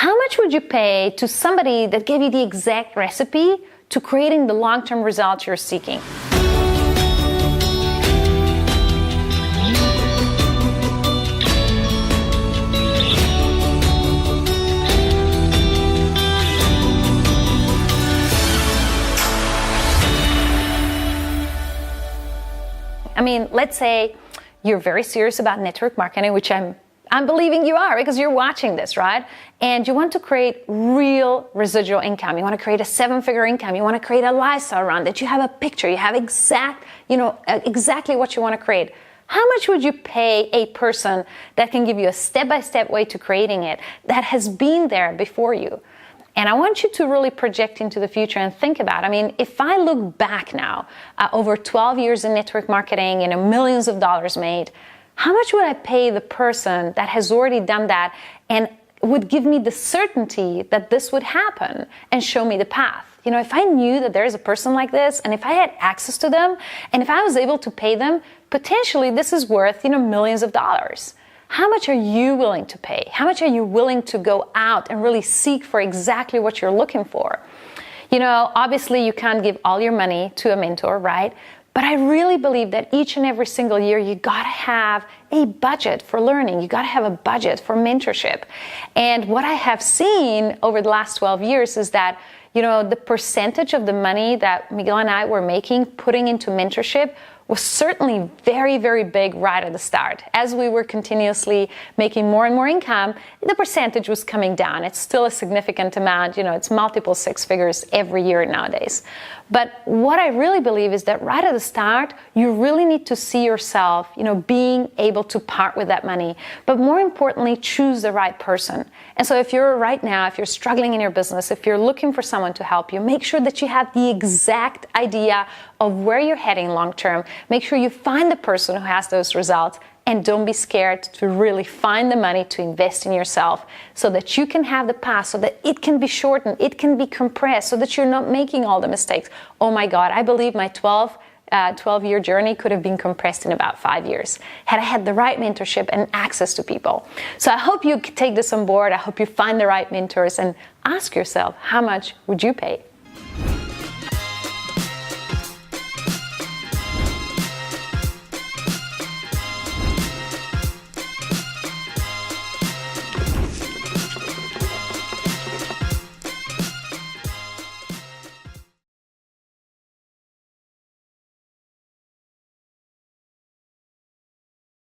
How much would you pay to somebody that gave you the exact recipe to creating the long-term results you're seeking? I mean, let's say you're very serious about network marketing, which I'm believing you are because you're watching this, right? And you want to create real residual income. You want to create a 7-figure income. You want to create a lifestyle around it. You have a picture. You have exactly what you want to create. How much would you pay a person that can give you a step-by-step way to creating it, that has been there before you? And I want you to really project into the future and think about, I mean, if I look back now, over 12 years in network marketing, millions of dollars made, how much would I pay the person that has already done that and would give me the certainty that this would happen and show me the path? If I knew that there is a person like this, and if I had access to them, and if I was able to pay them, potentially this is worth, millions of dollars. How much are you willing to pay? How much are you willing to go out and really seek for exactly what you're looking for? Obviously you can't give all your money to a mentor, right? But I really believe that each and every single year you gotta have a budget for learning. You gotta have a budget for mentorship. And what I have seen over the last 12 years is that the percentage of the money that Miguel and I were making, putting into mentorship, was certainly very, very big right at the start. As we were continuously making more and more income, the percentage was coming down. It's still a significant amount. It's multiple 6 figures every year nowadays. But what I really believe is that right at the start, you really need to see yourself, being able to part with that money. But more importantly, choose the right person. And so if you're struggling in your business, if you're looking for someone to help you, make sure that you have the exact idea of where you're heading long term. Make sure you find the person who has those results, and don't be scared to really find the money to invest in yourself so that you can have the path, so that it can be shortened, it can be compressed, so that you're not making all the mistakes. Oh my God, I believe my 12-year journey could have been compressed in about 5 years had I had the right mentorship and access to people. So I hope you take this on board. I hope you find the right mentors and ask yourself, how much would you pay?